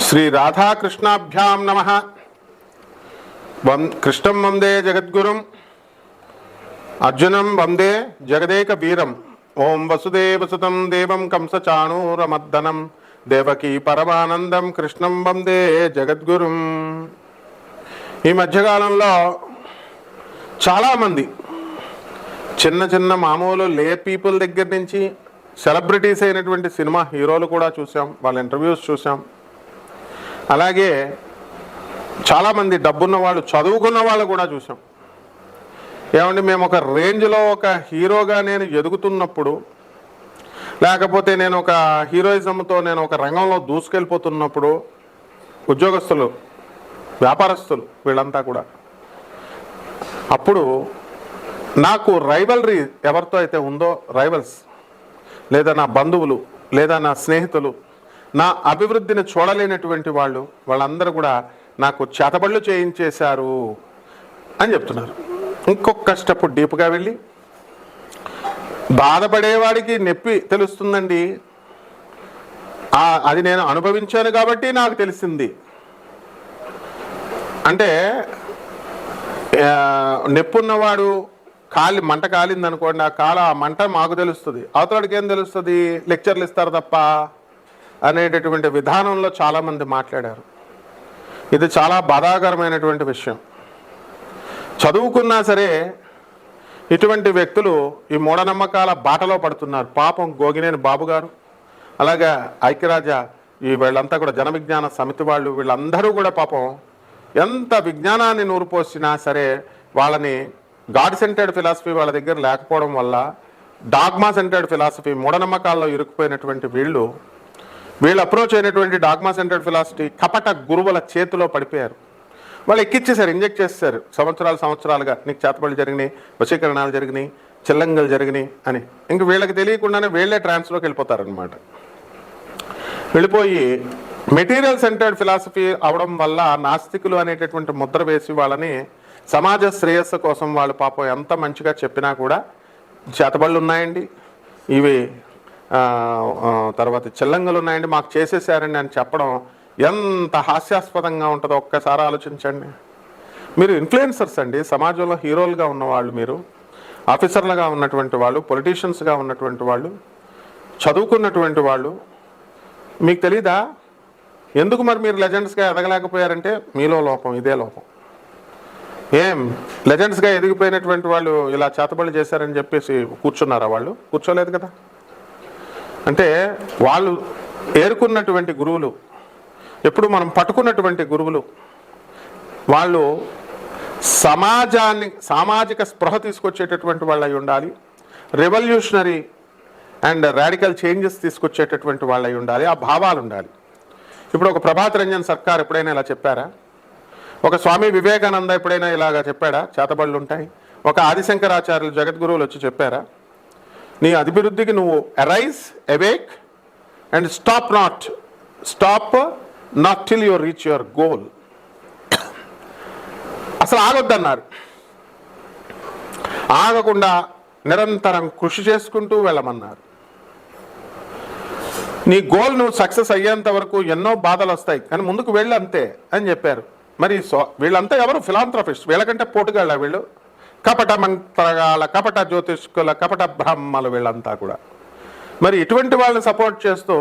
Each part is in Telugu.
శ్రీ రాధాకృష్ణాభ్యాం నమః. కృష్ణం వందే జగద్గురుం, అర్జునం వందే జగదేక వీరం. ఓం వసుదేవసుతం దేవం కంసచాణూరమర్దనం దేవకీ పరమానందం కృష్ణం వందే జగద్గురుం. ఈ మధ్యకాలంలో చాలామంది చిన్న చిన్న మామూలు లే పీపుల్ దగ్గర నుంచి సెలబ్రిటీస్ అయినటువంటి సినిమా హీరోలు కూడా చూసాం, వాళ్ళ ఇంటర్వ్యూస్ చూసాం. అలాగే చాలామంది డబ్బున్న వాళ్ళు, చదువుకున్న వాళ్ళు కూడా చూసాం. ఏమండి, మేము ఒక రేంజ్లో ఒక హీరోగా నేను ఎదుగుతున్నప్పుడు, లేకపోతే నేను ఒక హీరోయిజంతో నేను ఒక రంగంలో దూసుకెళ్ళిపోతున్నప్పుడు ఉద్యోగస్తులు, వ్యాపారస్తులు వీళ్ళంతా కూడా, అప్పుడు నాకు రైవల్రీ ఎవరితో అయితే ఉందో, రైవల్స్ లేదా నా బంధువులు లేదా నా స్నేహితులు, నా అభివృద్ధిని చూడలేనటువంటి వాళ్ళందరూ కూడా నాకు చేతబళ్ళు చేయించేశారు అని చెప్తున్నారు. ఇంకొక స్టెప్ డీప్గా వెళ్ళి, బాధపడేవాడికి నొప్పి తెలుస్తుందండి, అది నేను అనుభవించాను కాబట్టి నాకు తెలిసింది అంటే, నొప్పి ఉన్నవాడు మంట కాలింది అనుకోండి, ఆ మంట మాకు తెలుస్తుంది, అవతలకి ఏం తెలుస్తుంది, లెక్చర్లు ఇస్తారు తప్ప అనేటటువంటి విధానంలో చాలామంది మాట్లాడారు. ఇది చాలా బాధాకరమైనటువంటి విషయం. చదువుకున్నా సరే ఇటువంటి వ్యక్తులు ఈ మూఢనమ్మకాల బాటలో పడుతున్నారు. పాపం గోగినేని బాబు గారు, అలాగే ఐక్యరాజ్య వీళ్ళంతా కూడా జన విజ్ఞాన సమితి వాళ్ళు, వీళ్ళందరూ కూడా పాపం ఎంత విజ్ఞానాన్ని నూరుపోసినా సరే వాళ్ళని గాడ్ సెంటర్డ్ ఫిలాసఫీ వాళ్ళ దగ్గర లేకపోవడం వల్ల, డాగ్మా సెంటర్డ్ ఫిలాసఫీ మూఢనమ్మకాల్లో ఇరుక్కుపోయినటువంటి వీళ్ళు అప్రోచ్ అయినటువంటి డాగ్మా సెంటర్డ్ ఫిలాసఫీ కపట గురువుల చేతిలో పడిపోయారు. వాళ్ళు ఎక్కిచ్చేశారు, ఇంజెక్ట్ చేస్తారు సంవత్సరాలుగా. నీకు చేతబడులు జరిగినాయి, వశీకరణాలు జరిగినాయి, చిల్లంగలు జరిగినాయి అని. ఇంక వీళ్ళకి తెలియకుండానే వీళ్ళే ట్రాన్స్లోకి వెళ్ళిపోతారనమాట. వెళ్ళిపోయి మెటీరియల్ సెంటర్డ్ ఫిలాసఫీ అవడం వల్ల నాస్తికులు అనేటటువంటి ముద్ర వేసి వాళ్ళని సమాజ శ్రేయస్సు కోసం వాళ్ళు పాపం ఎంత మంచిగా చెప్పినా కూడా చేతబళ్ళు ఉన్నాయండి, ఇవి తర్వాత చిల్లంగలు ఉన్నాయండి, మాకు చేసేసారండి అని చెప్పడం ఎంత హాస్యాస్పదంగా ఉంటుందో ఒక్కసారి ఆలోచించండి. మీరు ఇన్ఫ్లుయెన్సర్స్ అండి, సమాజంలో హీరోలుగా ఉన్నవాళ్ళు, మీరు ఆఫీసర్లుగా ఉన్నటువంటి వాళ్ళు, పొలిటీషియన్స్గా ఉన్నటువంటి వాళ్ళు, చదువుకున్నటువంటి వాళ్ళు, మీకు తెలీదా ఎందుకు మరి మీరు లెజెండ్స్గా ఎదగలేకపోయారంటే? మీలో లోపం, ఇదే లోపం. ఏం లెజెండ్స్గా ఎదిగిపోయినటువంటి వాళ్ళు ఇలా చేతబడులు చేశారని చెప్పేసి కూర్చున్నారా? వాళ్ళు కూర్చోలేదు కదా. అంటే వాళ్ళు ఏరుకున్నటువంటి గురువులు, ఎప్పుడు మనం పట్టుకున్నటువంటి గురువులు, వాళ్ళు సామాజిక స్పృహ తీసుకొచ్చేటటువంటి వాళ్ళు అయి ఉండాలి, రెవల్యూషనరీ అండ్ రాడికల్ చేంజెస్ తీసుకొచ్చేటటువంటి వాళ్ళు అయి ఉండాలి, ఆ భావాలు ఉండాలి. ఇప్పుడు ఒక ప్రభాత్ రంజన్ సర్కార్ ఎప్పుడైనా ఇలా చెప్పారా? ఒక స్వామి వివేకానంద ఎప్పుడైనా ఇలాగా చెప్పాడా చేతబడులు ఉంటాయి? ఒక ఆదిశంకరాచార్యులు జగద్గురువులు వచ్చి చెప్పారా? నీ అభివృద్ధికి నువ్వు arise, awake and stop not till you reach your goal. అసలు ఆగొద్దన్నారు. ఆగకుండా నిరంతరం కృషి చేసుకుంటూ వెళ్ళమన్నారు. నీ గోల్ నువ్వు సక్సెస్ అయ్యేంత వరకు ఎన్నో బాధలు వస్తాయి, కానీ ముందుకు వెళ్ళి అంతే అని చెప్పారు. మరి వీళ్ళంతా ఎవరు? ఫిలాంథ్రఫిస్ట్. వీళ్ళకంటే పోటుగాళ్ళ వీళ్ళు, కపట మంత్రగాళ్ళ, కపట జ్యోతిష్కుల, కపట బ్రహ్మలు వీళ్ళంతా కూడా. మరి ఇటువంటి వాళ్ళని సపోర్ట్ చేస్తూ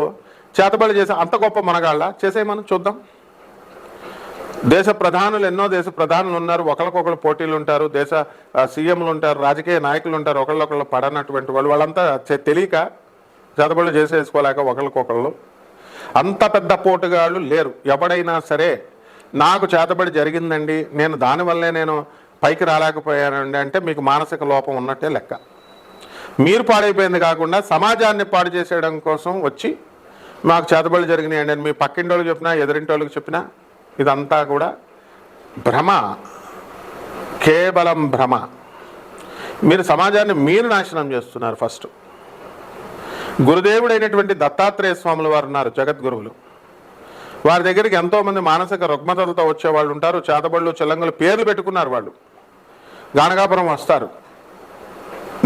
చేతబడి చేసే అంత గొప్ప మనగాళ్ళ చేసేయమని చూద్దాం. దేశ ప్రధానులు, ఎన్నో దేశ ప్రధానులు ఉన్నారు, ఒకరికొకరు పోటీలు ఉంటారు, దేశ సీఎంలు ఉంటారు, రాజకీయ నాయకులు ఉంటారు, ఒకళ్ళొకళ్ళు పడనటువంటి వాళ్ళంతా తెలియక చేతబడులు చేసేసుకోలేక ఒకరికొకళ్ళు. అంత పెద్ద పోటుగాళ్ళు లేరు. ఎవడైనా సరే నాకు చేతబడి జరిగిందండి, నేను దానివల్లే నేను పైకి రాలేకపోయానండి అంటే మీకు మానసిక లోపం ఉన్నట్టే లెక్క. మీరు పాడైపోయింది కాకుండా సమాజాన్ని పాడు చేసేయడం కోసం వచ్చి మాకు చేతబడులు జరిగినాయండి అని మీ పక్కింటోళ్ళకి చెప్పినా, ఎదురింటోళ్ళకి చెప్పినా ఇదంతా కూడా భ్రమ, కేవలం భ్రమ. మీరు సమాజాన్ని మీరు నాశనం చేస్తున్నారు. ఫస్ట్ గురుదేవుడైనటువంటి దత్తాత్రేయ స్వాముల వారు ఉన్నారు, జగద్గురువులు. వారి దగ్గరికి ఎంతోమంది మానసిక రుగ్మతలతో వచ్చేవాళ్ళు ఉంటారు. చేతబళ్ళు, చిల్లంగులు పేర్లు పెట్టుకున్నారు. వాళ్ళు గానగాపురం వస్తారు,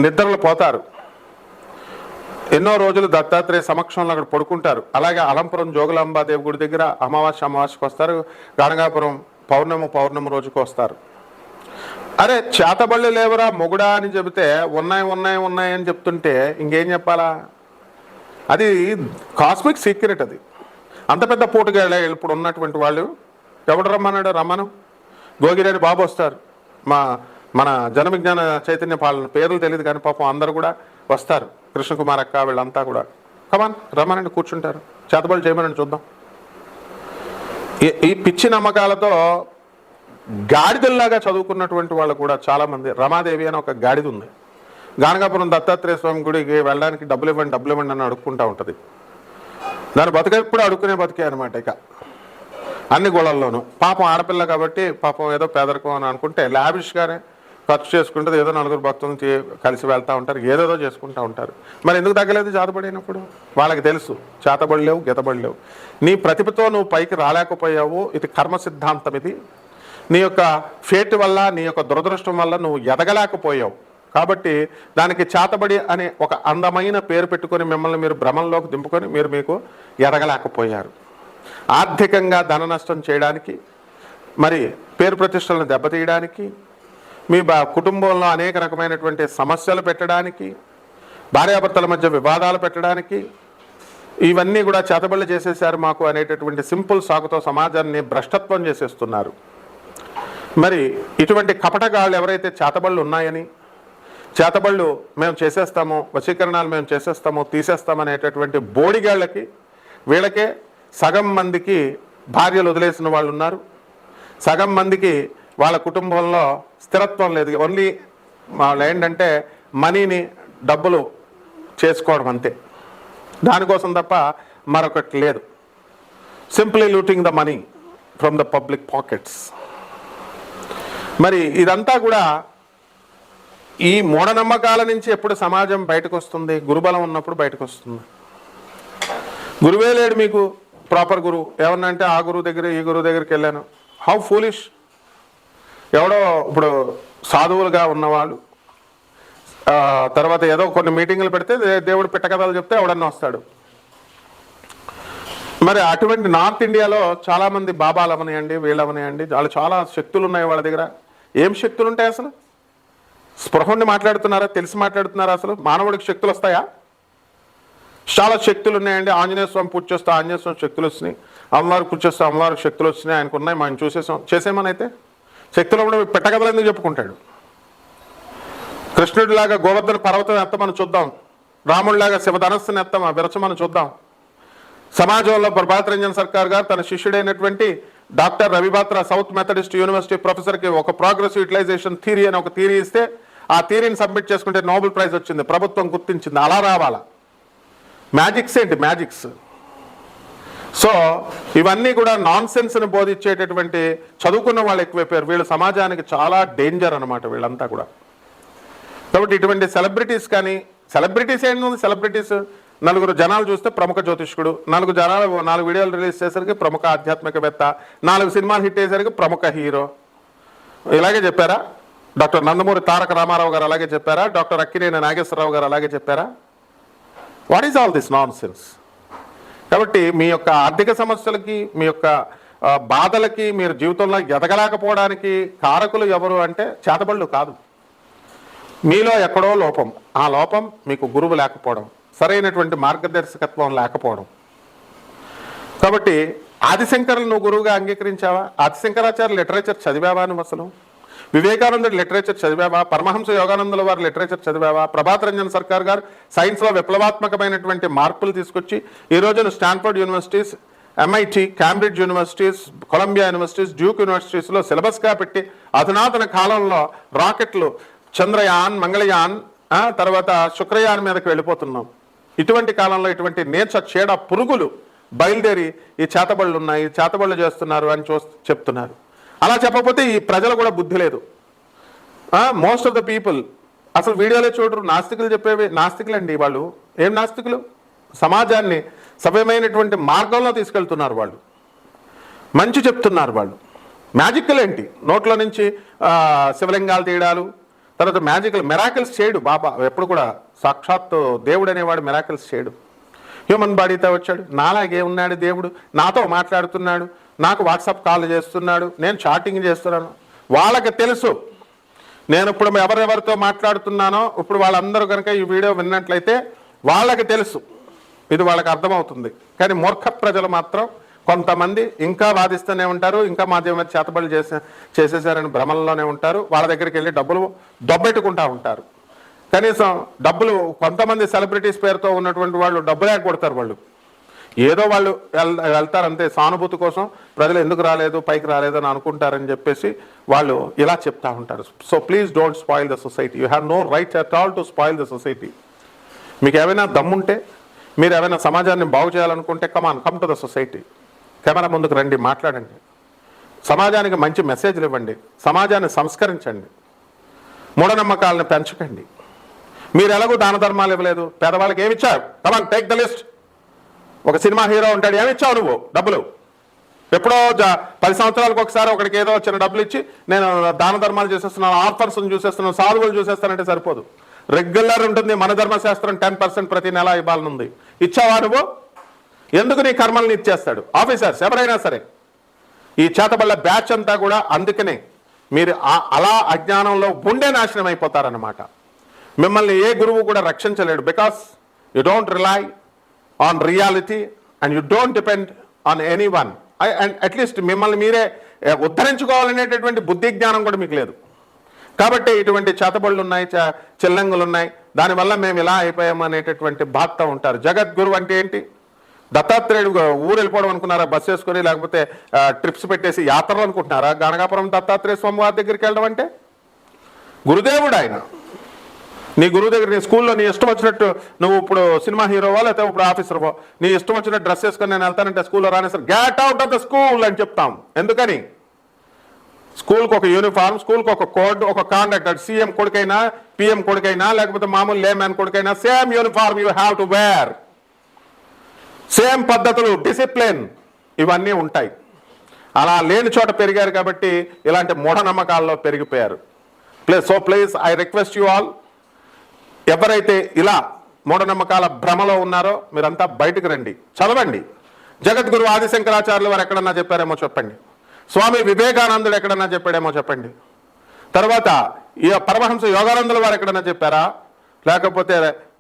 నిద్రలు పోతారు, ఎన్నో రోజులు దత్తాత్రేయ సమక్షంలో అక్కడ పడుకుంటారు. అలాగే అలంపురం జోగులాంబాదేవి గుడి దగ్గర అమావాస్యకు వస్తారు, గానగాపురం పౌర్ణమి రోజుకు వస్తారు. అరే చేతబళ్ళు లేవరా మొగుడా అని చెబితే ఉన్నాయి అని చెప్తుంటే ఇంకేం చెప్పాలా? అది కాస్మిక్ సీక్రెట్. అది అంత పెద్ద పోటుగా ఇప్పుడు ఉన్నటువంటి వాళ్ళు ఎవడు రమ్మన్నాడు? రమ్మను. గోగిరేని బాబు వస్తారు, మన జన విజ్ఞాన చైతన్య పాలన పేర్లు తెలియదు కానీ పాపం అందరూ కూడా వస్తారు. కృష్ణకుమార్ అక్క వీళ్ళంతా కూడా కమాన్ రమ్మనండి, కూర్చుంటారు. చేతబడులు చేయమని చూద్దాం. ఈ పిచ్చి నమ్మకాలతో గాడిదల్లాగా చదువుకున్నటువంటి వాళ్ళు కూడా చాలామంది. రమాదేవి అని ఒక గాడిద ఉంది, గానగాపురం దత్తాత్రేయ స్వామి గుడికి వెళ్ళడానికి డబ్బులు ఇవ్వండి అని అడుక్కుంటూ ఉంటుంది. దాని బతికెప్పుడు అడుక్కునే బతికే అనమాట. ఇక అన్ని గోళల్లోనూ పాపం ఆడపిల్ల కాబట్టి పాపం ఏదో పేదరికం అని అనుకుంటే లావిష్గానే ఖర్చు చేసుకుంటుంది. ఏదో నలుగురు భక్తులను కలిసి వెళ్తూ ఉంటారు, ఏదేదో చేసుకుంటూ ఉంటారు. మరి ఎందుకు తగ్గలేదు చేతబడినప్పుడు? వాళ్ళకి తెలుసు చేతబడలేవు గీతబడలేవు. నీ ప్రతిభతో నువ్వు పైకి రాలేకపోయావు. ఇది కర్మ సిద్ధాంతం. ఇది నీ యొక్క ఫేట్ వల్ల, నీ యొక్క దురదృష్టం వల్ల నువ్వు ఎదగలేకపోయావు. కాబట్టి దానికి చేతబడి అనే ఒక అందమైన పేరు పెట్టుకొని మిమ్మల్ని మీరు భ్రమంలోకి దింపుకొని మీకు ఎదగలేకపోయారు. ఆర్థికంగా ధన నష్టం చేయడానికి, మరి పేరు ప్రతిష్టలను దెబ్బతీయడానికి, మీ కుటుంబంలో అనేక రకమైనటువంటి సమస్యలు పెట్టడానికి, భార్యాభర్తల మధ్య వివాదాలు పెట్టడానికి, ఇవన్నీ కూడా చేతబళ్ళు చేసేసారు మాకు అనేటటువంటి సింపుల్ సాకుతో సమాజాన్ని భ్రష్టత్వం చేసేస్తున్నారు. మరి ఇటువంటి కపటగాళ్ళు ఎవరైతే చేతబళ్ళు ఉన్నాయని, చేతబళ్ళు మేము చేసేస్తాము, వశీకరణాలు మేము చేసేస్తాము, తీసేస్తాము అనేటటువంటి బోడిగాళ్ళకి, వీళ్ళకే సగం మందికి భార్యలు వదిలేసిన వాళ్ళు ఉన్నారు, సగం మందికి వాళ్ళ కుటుంబంలో స్థిరత్వం లేదు. ఓన్లీ వాళ్ళు ఏంటంటే మనీని డబ్బులు చేసుకోవడం అంతే, దానికోసం తప్ప మరొకటి లేదు. Simply looting the money from the public pockets. మరి ఇదంతా కూడా ఈ మూఢనమ్మకాల నుంచి ఎప్పుడు సమాజం బయటకు వస్తుంది? గురుబలం ఉన్నప్పుడు బయటకు వస్తుంది. గురువే లేడు మీకు, ప్రాపర్ గురువు. ఏమన్నా అంటే ఆ గురువు దగ్గర ఈ గురువు దగ్గరికి వెళ్ళాను. How foolish. ఎవడో ఇప్పుడు సాధువులుగా ఉన్నవాళ్ళు తర్వాత ఏదో కొన్ని మీటింగులు పెడితే దేవుడు పిట్టకథలు చెప్తే ఎవడన్నా వస్తాడు. మరి అటువంటి నార్త్ ఇండియాలో చాలామంది బాబాలు అవనియండి, వీళ్ళు అవనియండి, వాళ్ళు చాలా శక్తులు ఉన్నాయి వాళ్ళ దగ్గర. ఏం శక్తులు ఉంటాయి అసలు? స్పృహండి మాట్లాడుతున్నారా? తెలిసి మాట్లాడుతున్నారా? అసలు మానవుడికి శక్తులు వస్తాయా? చాలా శక్తులు ఉన్నాయండి. ఆంజనేయ స్వామి పూజ చేస్తే ఆంజనేయ స్వామి శక్తులు వచ్చినాయి, అమ్మవారికి పూజ చేస్తే అమ్మవారికి శక్తులు వచ్చినాయి, ఆయనకు ఉన్నాయి, మనం చేసేమని అయితే శక్తులు కూడా పెట్టకథలు ఎందుకు చెప్పుకుంటాడు? కృష్ణుడిలాగా గోవర్ధన పర్వతం ఎత్తమని చూద్దాం, రాముడిలాగా శివధనస్సుని విరచమని చూద్దాం. సమాజంలో ప్రభాత్ రంజన్ సర్కార్ గారు తన శిష్యుడైనటువంటి doctor Ravi Batra south Methodist university ప్రొఫెసర్కి ఒక ప్రోగ్రెసివ్ యూటిలైజేషన్ థియరీ అని ఒక థియరీ ఇస్తే ఆ థియరీని సబ్మిట్ చేసుకుంటే నోబెల్ ప్రైజ్ వచ్చింది, ప్రభుత్వం గుర్తించింది. అలా రావాలా? మ్యాజిక్స్ ఏంటి? మ్యాజిక్స్. సో ఇవన్నీ కూడా నాన్ సెన్స్ని బోధించేటటువంటి చదువుకున్న వాళ్ళు ఎక్కువైపోయారు. వీళ్ళు సమాజానికి చాలా డేంజర్ అనమాట వీళ్ళంతా కూడా. కాబట్టి ఇటువంటి సెలబ్రిటీస్ కానీ, సెలబ్రిటీస్ ఏంటి? సెలబ్రిటీస్ నలుగురు జనాలు చూస్తే ప్రముఖ జ్యోతిష్కుడు, 4 వీడియోలు రిలీజ్ చేసరికి ప్రముఖ ఆధ్యాత్మికవేత్త, 4 సినిమాలు హిట్ అయ్యేసరికి ప్రముఖ హీరో. ఇలాగే చెప్పారా? డాక్టర్ నందమూరి తారక రామారావు గారు అలాగే చెప్పారా? డాక్టర్ అక్కినేని నాగేశ్వరరావు గారు అలాగే చెప్పారా? What is all this non sense? కాబట్టి మీ యొక్క ఆర్థిక సమస్యలకి, మీ యొక్క బాధలకి, మీరు జీవితంలో ఎదగలేకపోవడానికి కారకులు ఎవరు అంటే చేతబళ్ళు కాదు, మీలో ఎక్కడో లోపం. ఆ లోపం మీకు గురువు లేకపోవడం, సరైనటువంటి మార్గదర్శకత్వం లేకపోవడం. కాబట్టి ఆదిశంకరులు నువ్వు గురువుగా అంగీకరించావా? ఆదిశంకరాచార్య లిటరేచర్ చదివావా నువ్వు? అసలు వివేకానందుడి లిటరేచర్ చదివావా? పరమహంస యోగానందుల వారి లిటరేచర్ చదివావా? ప్రభాత్ రంజన్ సర్కార్ గారు సైన్స్లో విప్లవాత్మకమైనటువంటి మార్పులు తీసుకొచ్చి ఈ రోజున Stanford universities, MIT, Cambridge universities, Columbia universities, Duke యూనివర్సిటీస్లో సిలబస్గా పెట్టి అధునాతన కాలంలో రాకెట్లు చంద్రయాన్, మంగళయాన్, తర్వాత శుక్రయాన్ మీదకి వెళ్ళిపోతున్నాం. ఇటువంటి కాలంలో ఇటువంటి నీచ చీడ పురుగులు బయలుదేరి ఈ చేతబళ్ళు ఉన్నాయి, చేతబళ్ళు చేస్తున్నారు అని చెప్తున్నారు. అలా చెప్పకపోతే ఈ ప్రజలు కూడా బుద్ధి లేదు. మోస్ట్ ఆఫ్ ద పీపుల్ అసలు వీడియోలే చూడరు. నాస్తికులు చెప్పేవి నాస్తికులండి వాళ్ళు. ఏం నాస్తికులు? సమాజాన్ని సవ్యమైనటువంటి మార్గంలో తీసుకెళ్తున్నారు వాళ్ళు, మంచి చెప్తున్నారు వాళ్ళు. మ్యాజిక్లు ఏంటి? నోట్లో నుంచి శివలింగాలు తీయడాలు, తర్వాత మిరాకిల్స్ చేయడు బాబా. ఎప్పుడు కూడా సాక్షాత్ దేవుడు అనేవాడు మిరాకిల్స్ చేయడు. హ్యూమన్ బాడీతో వచ్చాడు, నాలాగే ఉన్నాడు దేవుడు, నాతో మాట్లాడుతున్నాడు, నాకు వాట్సాప్ కాల్ చేస్తున్నాడు, నేను చాటింగ్ చేస్తున్నాను. వాళ్ళకి తెలుసు నేను ఇప్పుడు ఎవరెవరితో మాట్లాడుతున్నానో. ఇప్పుడు వాళ్ళందరూ కనుక ఈ వీడియో విన్నట్లయితే వాళ్ళకి తెలుసు, ఇది వాళ్ళకి అర్థమవుతుంది. కానీ మూర్ఖ ప్రజలు మాత్రం కొంతమంది ఇంకా వాదిస్తూనే ఉంటారు, ఇంకా మాధ్యమ చేతబడులు చేసేసారని భ్రమల్లోనే ఉంటారు. వాళ్ళ దగ్గరికి వెళ్ళి డబ్బులు దొబ్బెట్టుకుంటూ ఉంటారు. కనీసం డబ్బులు కొంతమంది సెలబ్రిటీస్ పేరుతో ఉన్నటువంటి వాళ్ళు డబ్బులే కొడతారు. వాళ్ళు ఏదో వాళ్ళు వెళ్తారు అంతే, సానుభూతి కోసం. ప్రజలు ఎందుకు రాలేదు, పైకి రాలేదు అని అనుకుంటారని చెప్పేసి వాళ్ళు ఇలా చెప్తా ఉంటారు. So please don't spoil the society. You have no right at all to spoil the society. మీకు ఏమైనా దమ్ముంటే, మీరు ఏమైనా సమాజాన్ని బాగు చేయాలనుకుంటే come to the society. Camera ముందుకు రండి, మాట్లాడండి, సమాజానికి మంచి మెసేజ్లు ఇవ్వండి, సమాజాన్ని సంస్కరించండి, మూఢనమ్మకాలను పెంచకండి. మీరు ఎలాగో దాన ధర్మాలు ఇవ్వలేదు, పేదవాళ్ళకి ఏమి ఇచ్చారు? Come on take the list. ఒక సినిమా హీరో ఉంటాడు, ఏమి ఇచ్చావు నువ్వు డబ్బులు? ఎప్పుడో 10 సంవత్సరాలకు ఒకసారి ఒకడికి ఏదో చిన్న డబ్బులు ఇచ్చి నేను దాన ధర్మాలు చేసేస్తున్నాను, ఆర్ఫర్స్ని చూసేస్తున్నాను, సాధువులు చూసేస్తానంటే సరిపోదు. రెగ్యులర్ ఉంటుంది మన ధర్మశాస్త్రం. 10% ప్రతి నెల ఇవ్వాలనుంది. ఇచ్చావా నువ్వు? ఎందుకు నీ కర్మల్ని ఇచ్చేస్తాడు ఆఫీసర్స్ ఎవరైనా సరే. ఈ చేతబళ్ళ బ్యాచ్ అంతా కూడా అందుకనే మీరు అలా అజ్ఞానంలో ఉండే నాశనం అయిపోతారన్నమాట. మిమ్మల్ని ఏ గురువు కూడా రక్షించలేడు. Because you don't rely on reality and you don't depend on any one. And at least మిమ్మల్ని మీరే ఉద్ధరించుకోవాలనేటటువంటి బుద్ధి జ్ఞానం కూడా మీకు లేదు. కాబట్టి ఇటువంటి చేతబళ్ళు ఉన్నాయి, చిల్లంగులు ఉన్నాయి. దానివల్ల మేము ఇలా అయిపోయాము అనేటటువంటి బాధతో ఉంటారు. జగద్గురు అంటే ఏంటి? దత్తాత్రేయుడు ఊరు వెళ్ళిపోవడం అనుకున్నారా? బస్సు వేసుకొని, లేకపోతే ట్రిప్స్ పెట్టేసి యాత్రలు అనుకుంటున్నారా? గణగాపురం దత్తాత్రేయ స్వామి వారి దగ్గరికి వెళ్ళడం అంటే గురుదేవుడు ఆయన. నీ గురువు దగ్గర, నీ స్కూల్లో నీ ఇష్టం వచ్చినట్టు నువ్వు ఇప్పుడు సినిమా హీరోవా లేకపోతే ఇప్పుడు ఆఫీసర్వో, నీ ఇష్టం వచ్చినట్టు డ్రెస్ వేసుకొని నేను వెళ్తానంటే స్కూల్లో రానేసారు get out of the school అని చెప్తాం. ఎందుకని? స్కూల్కి ఒక యూనిఫామ్, స్కూల్కి ఒక కోడ్, ఒక కాండక్ట్. సీఎం కొడుకైనా, పిఎం కొడుకైనా, లేకపోతే మామూలు లేమ్యాన్ కొడుకైనా same uniform you have to wear. Same పద్ధతులు, డిసిప్లిన్ ఇవన్నీ ఉంటాయి. అలా లేని చోట పెరిగారు కాబట్టి ఇలాంటి మూఢనమ్మకాల్లో పెరిగిపోయారు. Please I request you all, ఎవరైతే ఇలా మూఢనమ్మకాల భ్రమలో ఉన్నారో మీరంతా బయటకు రండి, చదవండి. జగద్గురు ఆదిశంకరాచార్యులు వారు ఎక్కడన్నా చెప్పారేమో చెప్పండి. స్వామి వివేకానందుడు ఎక్కడన్నా చెప్పాడేమో చెప్పండి. తర్వాత ఈ పరమహంస యోగానందుల వారు ఎక్కడన్నా చెప్పారా? లేకపోతే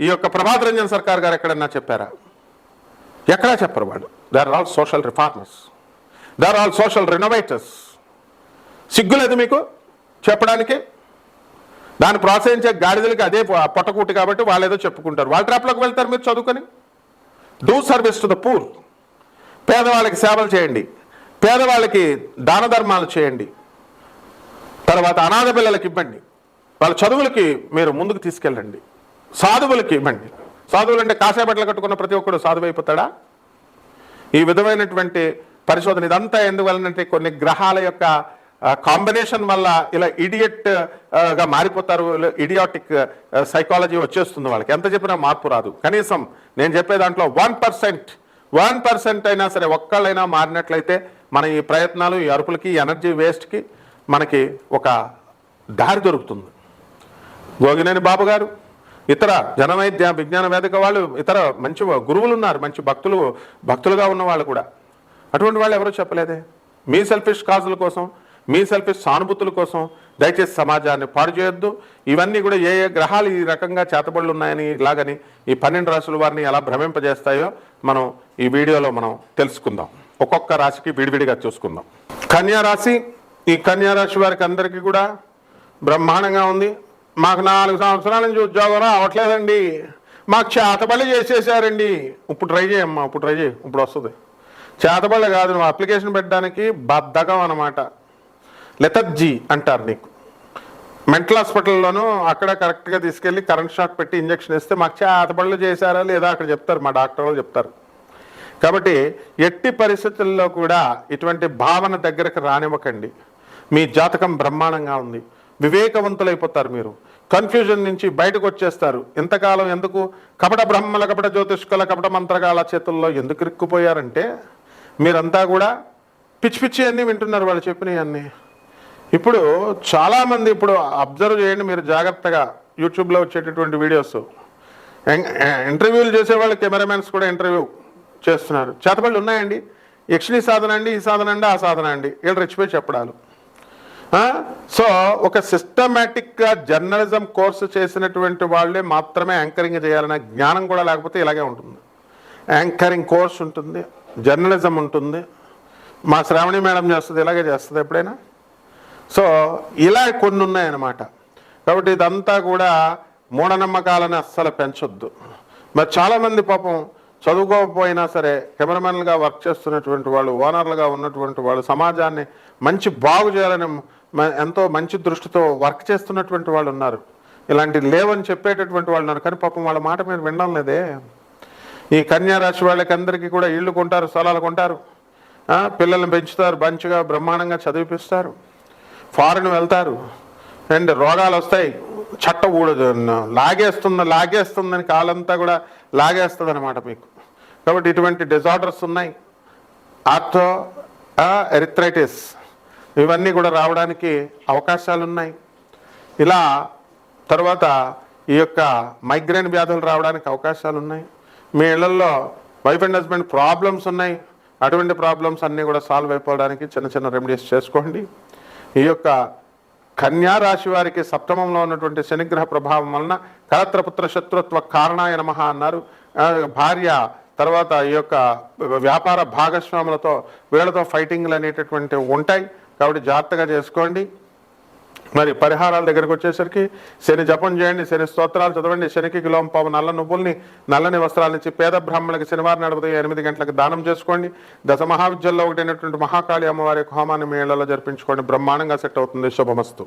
ఈ యొక్క ప్రభాత్ రంజన్ సర్కార్ గారు ఎక్కడన్నా చెప్పారా? ఎక్కడా చెప్పరు వాళ్ళు. They are all social reformers, they are all social renovators. సిగ్గులేదు మీకు చెప్పడానికి? దాన్ని ప్రోత్సహించే గాడిదలకి అదే పొట్టకూటి కాబట్టి వాళ్ళు ఏదో చెప్పుకుంటారు. వాళ్ళ ట్రాప్లోకి వెళ్తారు మీరు చదువుకొని. Do service to the poor. పేదవాళ్ళకి సేవలు చేయండి, పేదవాళ్ళకి దాన ధర్మాలు చేయండి. తర్వాత అనాథ పిల్లలకి ఇవ్వండి, వాళ్ళ చదువులకి మీరు ముందుకు తీసుకెళ్ళండి. సాధువులకి ఇవ్వండి. సాధువులు అంటే కాషాయ బట్టలు కట్టుకున్న ప్రతి ఒక్కడు సాధువు అయిపోతాడా? ఈ విధమైనటువంటి పరిశోధన ఇదంతా ఎందువలనంటే కొన్ని గ్రహాల యొక్క కాంబినేషన్ వల్ల ఇలా ఇడియట్గా మారిపోతారు. ఇడియాటిక్ సైకాలజీ వచ్చేస్తుంది వాళ్ళకి. ఎంత చెప్పినా మార్పు రాదు. కనీసం నేను చెప్పే దాంట్లో 1% అయినా సరే, ఒక్కళ్ళైనా మారినట్లయితే మన ఈ ప్రయత్నాలు, ఈ అరుపులకి, ఎనర్జీ వేస్ట్కి మనకి ఒక దారి దొరుకుతుంది. గోగినేని బాబు గారు, ఇతర జనవైద్య విజ్ఞాన వేదిక వాళ్ళు, ఇతర మంచి గురువులు ఉన్నారు, మంచి భక్తులుగా ఉన్న వాళ్ళు కూడా. అటువంటి వాళ్ళు ఎవరూ చెప్పలేదే. మీ సెల్ఫిష్ కాజుల కోసం, మీ సెల్ఫిష్ సానుభూతుల కోసం దయచేసి సమాజాన్ని పాడు చేయొద్దు. ఇవన్నీ కూడా ఏ గ్రహాలు ఈ రకంగా చేతబడులు ఉన్నాయని, ఇలాగని ఈ 12 రాశుల వారిని ఎలా భ్రమింపజేస్తాయో మనం ఈ వీడియోలో మనం తెలుసుకుందాం. ఒక్కొక్క రాశికి విడివిడిగా చూసుకుందాం. కన్యా రాశి, ఈ కన్యా రాశి వారికి అందరికీ కూడా బ్రహ్మాండంగా ఉంది. మాకు 4 సంవత్సరాల నుంచి ఉద్యోగం అవ్వట్లేదండి, మాకు చేతబడి చేసేసారండి. ఇప్పుడు ట్రై చేయమ్మా, ఇప్పుడు ట్రై చేయి, ఇప్పుడు వస్తుంది. చేతబడి కాదు, నువ్వు అప్లికేషన్ పెట్టడానికి బద్ధకం అన్నమాట. లెథర్జీ అంటారు. నీకు మెంటల్ హాస్పిటల్లోనూ అక్కడ కరెక్ట్గా తీసుకెళ్ళి కరెంట్ షాక్ పెట్టి ఇంజక్షన్ ఇస్తే మాకు చేతబడులు చేశారా లేదా అక్కడ చెప్తారు, మా డాక్టర్ వాళ్ళు చెప్తారు. కాబట్టి ఎట్టి పరిస్థితుల్లో కూడా ఇటువంటి భావన దగ్గరకు రానివ్వకండి. మీ జాతకం బ్రహ్మాండంగా ఉంది, వివేకవంతులైపోతారు. మీరు కన్ఫ్యూజన్ నుంచి బయటకు వచ్చేస్తారు. ఇంతకాలం ఎందుకు కపట బ్రహ్మల, కపట జ్యోతిష్కుల, కపట మంత్రగాల చేతుల్లో ఎందుకు ఇరుక్కుపోయారంటే మీరంతా కూడా పిచ్చి పిచ్చి అన్నీ వింటున్నారు వాళ్ళు చెప్పినవి అన్నీ. ఇప్పుడు చాలామంది ఇప్పుడు అబ్జర్వ్ చేయండి మీరు జాగ్రత్తగా, యూట్యూబ్లో వచ్చేటటువంటి వీడియోస్, ఇంటర్వ్యూలు చేసేవాళ్ళు కెమెరామెన్స్ కూడా ఇంటర్వ్యూ చేస్తున్నారు. చేతబళ్ళు ఉన్నాయండి. యక్షిణి సాధన అండి, ఈ సాధన అండి, ఆ సాధన అండి, వీళ్ళు రెచ్చిపోయి చెప్పడాలు. సో ఒక సిస్టమేటిక్గా జర్నలిజం కోర్సు చేసినటువంటి వాళ్ళే మాత్రమే యాంకరింగ్ చేయాలనే జ్ఞానం కూడా లేకపోతే ఇలాగే ఉంటుంది. యాంకరింగ్ కోర్స్ ఉంటుంది, జర్నలిజం ఉంటుంది. మా శ్రావణి మేడం చేస్తుంది, ఇలాగే చేస్తుంది ఎప్పుడైనా. సో ఇలా కొన్ని ఉన్నాయన్నమాట. కాబట్టి ఇదంతా కూడా మూఢనమ్మకాలను అస్సలు పెంచొద్దు. మరి చాలామంది పాపం చదువుకోకపోయినా సరే కెమెరామెన్లుగా వర్క్ చేస్తున్నటువంటి వాళ్ళు, ఓనర్లుగా ఉన్నటువంటి వాళ్ళు, సమాజాన్ని మంచి బాగు చేయాలని ఎంతో మంచి దృష్టితో వర్క్ చేస్తున్నటువంటి వాళ్ళు ఉన్నారు. ఇలాంటి లేవని చెప్పేటటువంటి వాళ్ళు ఉన్నారు. కానీ పాపం వాళ్ళ మాట మీరు వినడం లేదే. ఈ కన్యా రాశి వాళ్ళకి అందరికీ కూడా ఇళ్ళు కొంటారు, స్థలాలు కొంటారు, పిల్లల్ని పెంచుతారు, మంచిగా బ్రహ్మాండంగా చదివిపిస్తారు, ఫారెన్ వెళ్తారు, అండ్ రోగాలు వస్తాయి, చట్ట లాగేస్తుందని కాలంతా కూడా లాగేస్తుంది అనమాట మీకు. కాబట్టి ఇటువంటి డిజార్డర్స్ ఉన్నాయి, ఆర్థో ఎరిథ్రైటిస్, ఇవన్నీ కూడా రావడానికి అవకాశాలు ఉన్నాయి. ఇలా తర్వాత ఈ యొక్క మైగ్రేన్ వ్యాధులు రావడానికి అవకాశాలు ఉన్నాయి. మీ ఇళ్లలో వైఫ్ అండ్ హస్బెండ్ ప్రాబ్లమ్స్ ఉన్నాయి, అటువంటి ప్రాబ్లమ్స్ అన్నీ కూడా సాల్వ్ అయిపోవడానికి చిన్న చిన్న రెమెడీస్ చేసుకోండి. ఈ యొక్క కన్యా రాశి వారికి సప్తమంలో ఉన్నటువంటి శనిగ్రహ ప్రభావం వలన కళత్రపుత్ర శత్రుత్వ కారణాయ నమః అన్నారు. భార్య తర్వాత ఈ యొక్క వ్యాపార భాగస్వాములతో వీళ్ళతో ఫైటింగ్లు అనేటటువంటివి ఉంటాయి. కాబట్టి జాగ్రత్తగా చేసుకోండి. మరి పరిహారాల దగ్గరకు వచ్చేసరికి శని జపం చేయండి, శని స్తోత్రాలు చదవండి, శనికి కిలోం పావు నల్ల నువ్వుల్ని, నల్లని వస్త్రాల నుంచి పేద బ్రాహ్మణులకి శనివారం ఉదయం 8 గంటలకు దానం చేసుకోండి. దశ మహావిద్యల్లో ఒకటైనటువంటి మహాకాళి అమ్మవారి హోమాన్ని మీ ఇళ్లలో జరిపించుకోండి. బ్రహ్మాండంగా సెట్ అవుతుంది. శుభమస్తు.